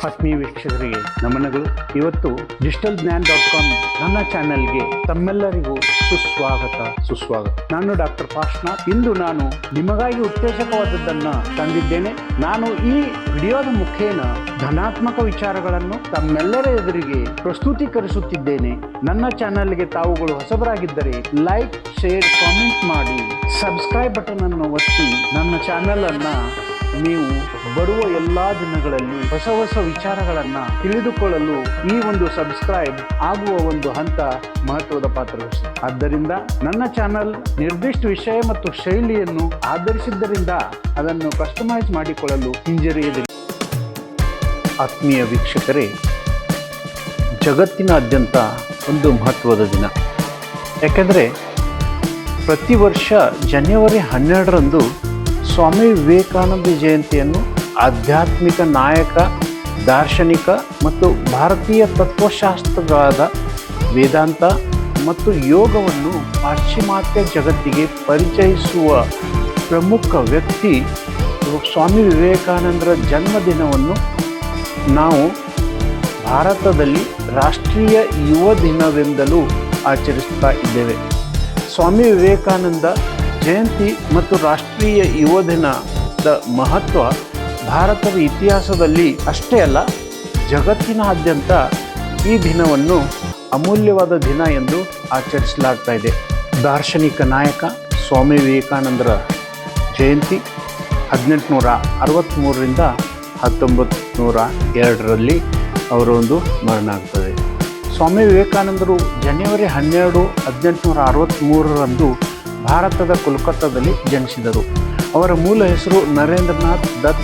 ಆತ್ಮೀಯ ವೀಕ್ಷಕರಿಗೆ ನಮನಗಳು. ಇವತ್ತು digitalgnan.com ನನ್ನ ಚಾನೆಲ್ಗೆ ತಮ್ಮೆಲ್ಲರಿಗೂ ಸುಸ್ವಾಗತ. ನಾನು ಡಾಕ್ಟರ್ ಪಾರ್ಶ್ವನಾಥ್. ಇಂದು ನಾನು ನಿಮಗಾಗಿ ಉತ್ತೇಜಕವಾದದ್ದನ್ನು ತಂದಿದ್ದೇನೆ. ನಾನು ಈ ವಿಡಿಯೋದ ಮುಖೇನ ಧನಾತ್ಮಕ ವಿಚಾರಗಳನ್ನು ತಮ್ಮೆಲ್ಲರ ಎದುರಿಗೆ ಪ್ರಸ್ತುತೀಕರಿಸುತ್ತಿದ್ದೇನೆ. ನನ್ನ ಚಾನೆಲ್ಗೆ ತಾವುಗಳು ಹೊಸಬರಾಗಿದ್ದರೆ ಲೈಕ್, ಶೇರ್, ಕಾಮೆಂಟ್ ಮಾಡಿ ಸಬ್ಸ್ಕ್ರೈಬ್ ಬಟನ್ ಅನ್ನು ಒತ್ತಿ ನನ್ನ ಚಾನೆಲ್ ಅನ್ನ ನೀವು ಬರುವ ಎಲ್ಲಾ ದಿನಗಳಲ್ಲಿ ಹೊಸ ವಿಚಾರಗಳನ್ನ ತಿಳಿದುಕೊಳ್ಳಲು ಈ ಒಂದು ಸಬ್ಸ್ಕ್ರೈಬ್ ಆಗುವ ಒಂದು ಹಂತ ಮಹತ್ವದ ಪಾತ್ರ ವಹಿಸುತ್ತೆ. ಆದ್ದರಿಂದ ನನ್ನ ಚಾನೆಲ್ ನಿರ್ದಿಷ್ಟ ವಿಷಯ ಮತ್ತು ಶೈಲಿಯನ್ನು ಆಧರಿಸಿದ್ದರಿಂದ ಅದನ್ನು ಕಸ್ಟಮೈಸ್ ಮಾಡಿಕೊಳ್ಳಲು ಹಿಂಜರಿಯದಿಲ್ಲ. ಆತ್ಮೀಯ ವೀಕ್ಷಕರೇ, ಜಗತ್ತಿನಾದ್ಯಂತ ಒಂದು ಮಹತ್ವದ ದಿನ. ಯಾಕೆಂದರೆ ಪ್ರತಿ ವರ್ಷ ಜನವರಿ 12ರಂದು ಸ್ವಾಮಿ ವಿವೇಕಾನಂದ ಜಯಂತಿಯನ್ನು ಆಧ್ಯಾತ್ಮಿಕ ನಾಯಕ, ದಾರ್ಶನಿಕ ಮತ್ತು ಭಾರತೀಯ ತತ್ವಶಾಸ್ತ್ರಗಳಾದ ವೇದಾಂತ ಮತ್ತು ಯೋಗವನ್ನು ಪಾಶ್ಚಿಮಾತ್ಯ ಜಗತ್ತಿಗೆ ಪರಿಚಯಿಸುವ ಪ್ರಮುಖ ವ್ಯಕ್ತಿ ಸ್ವಾಮಿ ವಿವೇಕಾನಂದರ ಜನ್ಮದಿನವನ್ನು ನಾವು ಭಾರತದಲ್ಲಿ ರಾಷ್ಟ್ರೀಯ ಯುವ ದಿನವೆಂದಲೂ ಆಚರಿಸುತ್ತಾ ಇದ್ದೇವೆ. ಸ್ವಾಮಿ ವಿವೇಕಾನಂದ ಜಯಂತಿ ಮತ್ತು ರಾಷ್ಟ್ರೀಯ ಯುವ ದಿನದ ಮಹತ್ವ ಭಾರತದ ಇತಿಹಾಸದಲ್ಲಿ ಅಷ್ಟೇ ಅಲ್ಲ, ಜಗತ್ತಿನಾದ್ಯಂತ ಈ ದಿನವನ್ನು ಅಮೂಲ್ಯವಾದ ದಿನ ಎಂದು ಆಚರಿಸಲಾಗ್ತಾ ಇದೆ. ದಾರ್ಶನಿಕ ನಾಯಕ ಸ್ವಾಮಿ ವಿವೇಕಾನಂದರ ಜಯಂತಿ 1863ರಿಂದ 1902ರಲ್ಲಿ ಅವರ ಒಂದು ಮರಣ ಆಗ್ತದೆ. ಸ್ವಾಮಿ ವಿವೇಕಾನಂದರು ಜನವರಿ 12, 1863ರಂದು ಭಾರತದ ಕೋಲ್ಕತ್ತಾದಲ್ಲಿ ಜನಿಸಿದರು. ಅವರ ಮೂಲ ಹೆಸರು ನರೇಂದ್ರನಾಥ್ ದತ್.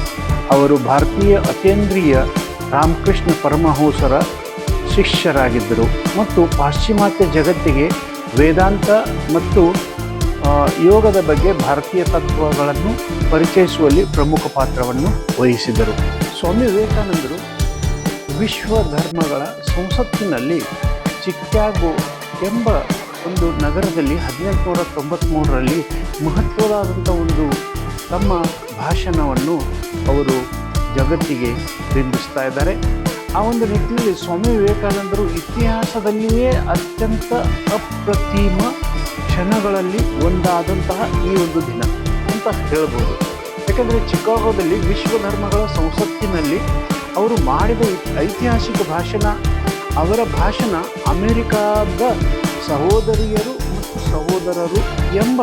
ಅವರು ಭಾರತೀಯ ಅತೀಂದ್ರಿಯ ರಾಮಕೃಷ್ಣ ಪರಮಹಂಸರ ಶಿಷ್ಯರಾಗಿದ್ದರು ಮತ್ತು ಪಾಶ್ಚಿಮಾತ್ಯ ಜಗತ್ತಿಗೆ ವೇದಾಂತ ಮತ್ತು ಯೋಗದ ಬಗ್ಗೆ ಭಾರತೀಯ ತತ್ವಗಳನ್ನು ಪರಿಚಯಿಸುವಲ್ಲಿ ಪ್ರಮುಖ ಪಾತ್ರವನ್ನು ವಹಿಸಿದರು. ಸ್ವಾಮಿ ವಿವೇಕಾನಂದರು ವಿಶ್ವ ಧರ್ಮಗಳ ಸಂಸತ್ತಿನಲ್ಲಿ ಚಿಕಾಗೋ ಎಂಬ ಒಂದು ನಗರದಲ್ಲಿ 1893ರಲ್ಲಿ ಮಹತ್ವದಾದಂಥ ಒಂದು ತಮ್ಮ ಭಾಷಣವನ್ನು ಅವರು ಜಗತ್ತಿಗೆ ಬಿಂಬಿಸ್ತಾ ಇದ್ದಾರೆ. ಆ ಒಂದು ನಿಟ್ಟಿನಲ್ಲಿ ಸ್ವಾಮಿ ವಿವೇಕಾನಂದರು ಇತಿಹಾಸದಲ್ಲಿಯೇ ಅತ್ಯಂತ ಅಪ್ರತಿಮ ಕ್ಷಣಗಳಲ್ಲಿ ಒಂದಾದಂತಹ ಈ ಒಂದು ದಿನ ಅಂತ ಹೇಳ್ಬೋದು. ಯಾಕಂದರೆ ಚಿಕಾಗೋದಲ್ಲಿ ವಿಶ್ವ ಧರ್ಮಗಳ ಸಂಸತ್ತಿನಲ್ಲಿ ಅವರು ಮಾಡಿದ ಐತಿಹಾಸಿಕ ಭಾಷಣ, ಅವರ ಭಾಷಣ ಅಮೆರಿಕಾದ ಸಹೋದರಿಯರು ಮತ್ತು ಸಹೋದರರು ಎಂಬ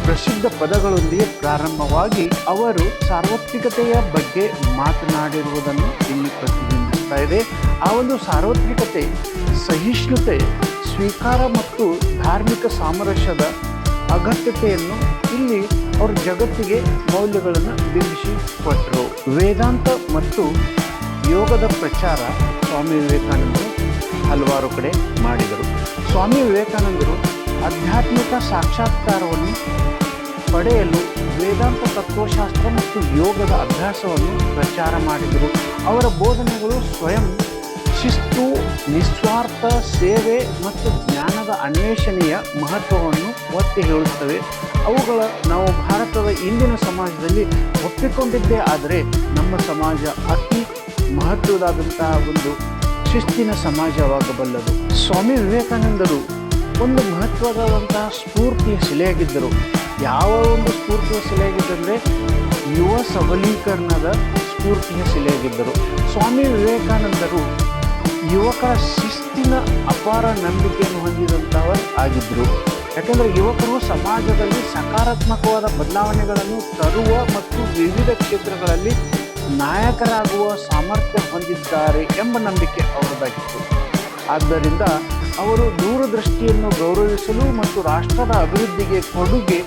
ಪ್ರಸಿದ್ಧ ಪದಗಳೊಂದಿಗೆ ಪ್ರಾರಂಭವಾಗಿ ಅವರು ಸಾರ್ವತ್ರಿಕತೆಯ ಬಗ್ಗೆ ಮಾತನಾಡಿರುವುದನ್ನು ಇಲ್ಲಿ ಪ್ರತಿಬಿಂಬಿಸ್ತಾ ಇದೆ. ಆ ಒಂದು ಸಾರ್ವತ್ರಿಕತೆ, ಸಹಿಷ್ಣುತೆ, ಸ್ವೀಕಾರ ಮತ್ತು ಧಾರ್ಮಿಕ ಸಾಮರಸ್ಯದ ಅಗತ್ಯತೆಯನ್ನು ಇಲ್ಲಿ ಅವರು ಜಗತ್ತಿಗೆ ಮೌಲ್ಯಗಳನ್ನು ಬಿಂಬಿಸಿ ಕೊಟ್ಟರು. ವೇದಾಂತ ಮತ್ತು ಯೋಗದ ಪ್ರಚಾರ ಸ್ವಾಮಿ ವಿವೇಕಾನಂದರು ಹಲವಾರು ಕಡೆ ಮಾಡಿದರು. ಸ್ವಾಮಿ ವಿವೇಕಾನಂದರು ಆಧ್ಯಾತ್ಮಿಕ ಸಾಕ್ಷಾತ್ಕಾರವನ್ನು ಪಡೆಯಲು ವೇದಾಂತ ತತ್ವಶಾಸ್ತ್ರ ಮತ್ತು ಯೋಗದ ಅಭ್ಯಾಸವನ್ನು ಪ್ರಚಾರ ಮಾಡಿದರು. ಅವರ ಬೋಧನೆಗಳು ಸ್ವಯಂ ಶಿಸ್ತು, ನಿಸ್ವಾರ್ಥ ಸೇವೆ ಮತ್ತು ಜ್ಞಾನದ ಅನ್ವೇಷಣೆಯ ಮಹತ್ವವನ್ನು ಒತ್ತಿ ಹೇಳುತ್ತವೆ. ಅವುಗಳ ನಾವು ಭಾರತದ ಇಂದಿನ ಸಮಾಜದಲ್ಲಿ ಒಪ್ಪಿಕೊಂಡಿದ್ದೇ ಆದರೆ ನಮ್ಮ ಸಮಾಜ ಅತಿ ಮಹತ್ವದಾದಂತಹ ಒಂದು ಶಿಸ್ತಿನ ಸಮಾಜವಾಗಬಲ್ಲದು. ಸ್ವಾಮಿ ವಿವೇಕಾನಂದರು ಒಂದು ಮಹತ್ವದಾದಂತಹ ಸ್ಫೂರ್ತಿಯ ಶಿಲೆಯಾಗಿದ್ದರು. ಯಾವ ಒಂದು ಸ್ಫೂರ್ತಿಯ ಶಿಲೆಯಾಗಿದ್ದಂದರೆ ಯುವ ಸಬಲೀಕರಣದ ಸ್ಫೂರ್ತಿಯ ಶಿಲೆಯಾಗಿದ್ದರು. ಸ್ವಾಮಿ ವಿವೇಕಾನಂದರು ಯುವಕರ ಶಿಸ್ತಿನ ಅಪಾರ ನಂಬಿಕೆಯನ್ನು ಹೊಂದಿದಂಥವರು ಆಗಿದ್ದರು. ಯಾಕೆಂದರೆ ಯುವಕರು ಸಮಾಜದಲ್ಲಿ ಸಕಾರಾತ್ಮಕವಾದ ಬದಲಾವಣೆಗಳನ್ನು ತರುವ ಮತ್ತು ವಿವಿಧ ಕ್ಷೇತ್ರಗಳಲ್ಲಿ ನಾಯಕರಾಗುವ ಸಾಮರ್ಥ್ಯ ಹೊಂದಿದ್ದಾರೆ ಎಂಬ ನಂಬಿಕೆ ಅವರದಾಗಿತ್ತು. ಆದ್ದರಿಂದ ಅವರು ದೂರದೃಷ್ಟಿಯನ್ನು ಗೌರವಿಸಲು ಮತ್ತು ರಾಷ್ಟ್ರದ ಅಭಿವೃದ್ಧಿಗೆ ಕೊಡುಗೆ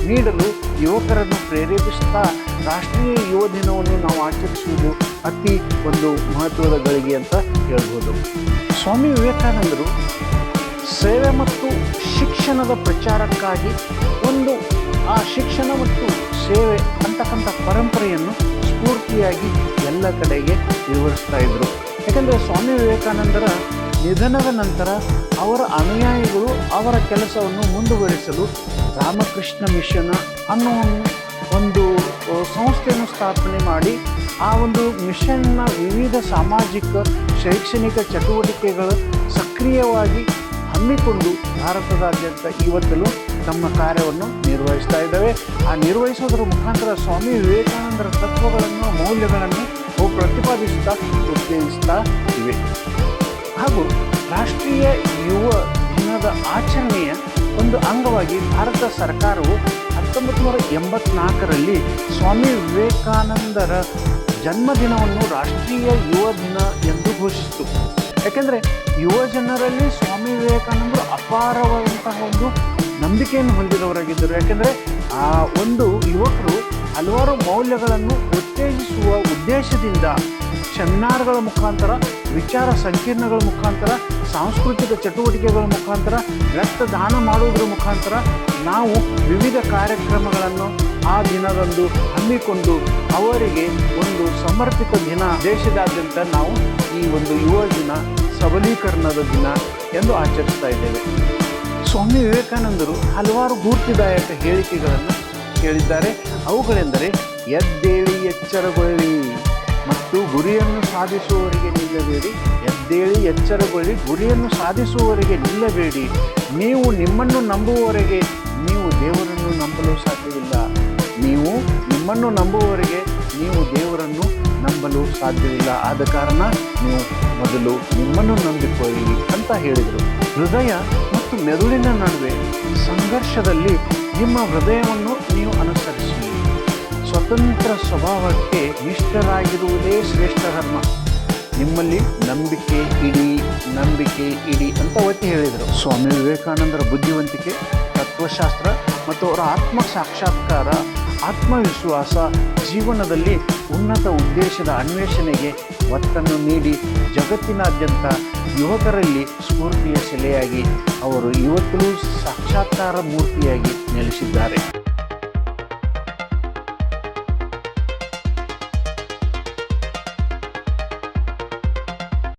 ನೀಡಲು ಯುವಕರನ್ನು ಪ್ರೇರೇಪಿಸುತ್ತಾ ರಾಷ್ಟ್ರೀಯ ಯುವ ದಿನವನ್ನು ನಾವು ಆಚರಿಸುವುದು ಅತಿ ಒಂದು ಮಹತ್ವದ ಗಳಿಗೆ ಅಂತ ಹೇಳ್ಬೋದು. ಸ್ವಾಮಿ ವಿವೇಕಾನಂದರು ಸೇವೆ ಮತ್ತು ಶಿಕ್ಷಣದ ಪ್ರಚಾರಕ್ಕಾಗಿ ಒಂದು ಆ ಶಿಕ್ಷಣ ಮತ್ತು ಸೇವೆ ಅಂತಕ್ಕಂಥ ಪರಂಪರೆಯನ್ನು ಸ್ಫೂರ್ತಿಯಾಗಿ ಎಲ್ಲ ಕಡೆಗೆ ವಿವರಿಸ್ತಾ ಇದ್ದರು. ಯಾಕಂದರೆ ಸ್ವಾಮಿ ವಿವೇಕಾನಂದರ ನಿಧನದ ನಂತರ ಅವರ ಅನುಯಾಯಿಗಳು ಅವರ ಕೆಲಸವನ್ನು ಮುಂದುವರಿಸಲು ರಾಮಕೃಷ್ಣ ಮಿಷನ್ ಅನ್ನೋ ಒಂದು ಸಂಸ್ಥೆಯನ್ನು ಸ್ಥಾಪನೆ ಮಾಡಿ ಆ ಒಂದು ಮಿಷನ್ನ ವಿವಿಧ ಸಾಮಾಜಿಕ ಶೈಕ್ಷಣಿಕ ಚಟುವಟಿಕೆಗಳು ಸಕ್ರಿಯವಾಗಿ ಹಮ್ಮಿಕೊಂಡು ಭಾರತದಾದ್ಯಂತ ಇವತ್ತಲೂ ತಮ್ಮ ಕಾರ್ಯವನ್ನು ನಿರ್ವಹಿಸ್ತಾ ಇದ್ದಾವೆ. ಆ ನಿರ್ವಹಿಸೋದರ ಮುಖಾಂತರ ಸ್ವಾಮಿ ವಿವೇಕಾನಂದರ ತತ್ವಗಳನ್ನು ಮೌಲ್ಯಗಳನ್ನು ಅವು ಪ್ರತಿಪಾದಿಸ್ತಾ ಉತ್ತೇಜಿಸ್ತಾ ಇವೆ. ಹಾಗೂ ರಾಷ್ಟ್ರೀಯ ಯುವ ದಿನದ ಆಚರಣೆಯ ಒಂದು ಅಂಗವಾಗಿ ಭಾರತ ಸರ್ಕಾರವು 1984ರಲ್ಲಿ ಸ್ವಾಮಿ ವಿವೇಕಾನಂದರ ಜನ್ಮದಿನವನ್ನು ರಾಷ್ಟ್ರೀಯ ಯುವ ದಿನ ಎಂದು ಘೋಷಿಸಿತು. ಯಾಕೆಂದರೆ ಯುವ ಜನರಲ್ಲಿ ಸ್ವಾಮಿ ವಿವೇಕಾನಂದರು ಅಪಾರವಾದಂತಹ ಒಂದು ನಂಬಿಕೆಯನ್ನು ಹೊಂದಿದವರಾಗಿದ್ದರು. ಯಾಕೆಂದರೆ ಆ ಒಂದು ಯುವಕರು ಹಲವಾರು ಮೌಲ್ಯಗಳನ್ನು ಉತ್ತೇಜಿಸುವ ಉದ್ದೇಶದಿಂದ ಸೆಮಿನಾರ್ಗಳ ಮುಖಾಂತರ, ವಿಚಾರ ಸಂಕಿರಣಗಳ ಮುಖಾಂತರ, ಸಾಂಸ್ಕೃತಿಕ ಚಟುವಟಿಕೆಗಳ ಮುಖಾಂತರ, ರಕ್ತದಾನ ಮಾಡುವುದರ ಮುಖಾಂತರ ನಾವು ವಿವಿಧ ಕಾರ್ಯಕ್ರಮಗಳನ್ನು ಆ ದಿನದಂದು ಹಮ್ಮಿಕೊಂಡು ಅವರಿಗೆ ಒಂದು ಸಮರ್ಪಿತ ದಿನ ದೇಶದಾದ್ಯಂತ ನಾವು ಈ ಒಂದು ಯುವ ದಿನ ಸಬಲೀಕರಣದ ದಿನ ಎಂದು ಆಚರಿಸ್ತಾ ಇದ್ದೇವೆ. ಸ್ವಾಮಿ ವಿವೇಕಾನಂದರು ಹಲವಾರು ಸ್ಫೂರ್ತಿದಾಯಕ ಹೇಳಿಕೆಗಳನ್ನು ಹೇಳಿದ್ದಾರೆ. ಅವುಗಳೆಂದರೆ ಎದ್ದೇಳಿ ಎಚ್ಚರಗೊಳ್ಳಿ ಮತ್ತು ಗುರಿಯನ್ನು ಸಾಧಿಸುವವರಿಗೆ ನಿಲ್ಲಬೇಡಿ. ಎದ್ದೇಳಿ ಎಚ್ಚರಗೊಳ್ಳಿ, ಗುರಿಯನ್ನು ಸಾಧಿಸುವವರಿಗೆ ನಿಲ್ಲಬೇಡಿ. ನೀವು ನಿಮ್ಮನ್ನು ನಂಬುವವರೆಗೆ ನೀವು ದೇವರನ್ನು ನಂಬಲು ಸಾಧ್ಯವಿಲ್ಲ. ನೀವು ನಿಮ್ಮನ್ನು ನಂಬುವವರೆಗೆ ನೀವು ದೇವರನ್ನು ನಂಬಲು ಸಾಧ್ಯವಿಲ್ಲ. ಆದ ಕಾರಣ ನೀವು ಮೊದಲು ನಿಮ್ಮನ್ನು ನಂಬಿಕೊಳ್ಳಿ ಅಂತ ಹೇಳಿದರು. ಹೃದಯ ಮತ್ತು ಮೆದುಳಿನ ನಡುವೆ ಸಂಘರ್ಷದಲ್ಲಿ ನಿಮ್ಮ ಹೃದಯವನ್ನು ನೀವು ಅನುಸರಿಸಿ. ಸ್ವತಂತ್ರ ಸ್ವಭಾವಕ್ಕೆ ನಿಷ್ಠರಾಗಿರುವುದೇ ಶ್ರೇಷ್ಠ ಧರ್ಮ. ನಿಮ್ಮಲ್ಲಿ ನಂಬಿಕೆ ಇಡಿ ಅಂತ ಒತ್ತಿ ಹೇಳಿದರು. ಸ್ವಾಮಿ ವಿವೇಕಾನಂದರ ಬುದ್ಧಿವಂತಿಕೆ, ತತ್ವಶಾಸ್ತ್ರ ಮತ್ತು ಅವರ ಆತ್ಮ ಸಾಕ್ಷಾತ್ಕಾರ, ಆತ್ಮವಿಶ್ವಾಸ ಜೀವನದಲ್ಲಿ ಉನ್ನತ ಉದ್ದೇಶದ ಅನ್ವೇಷಣೆಗೆ ಒತ್ತನ್ನು ನೀಡಿ ಜಗತ್ತಿನಾದ್ಯಂತ ಯುವಕರಲ್ಲಿ ಸ್ಫೂರ್ತಿಯ ಸೆಲೆಯಾಗಿ ಅವರು ಇವತ್ತಲೂ ಸಾಕ್ಷಾತ್ಕಾರ ಮೂರ್ತಿಯಾಗಿ ನೆಲೆಸಿದ್ದಾರೆ.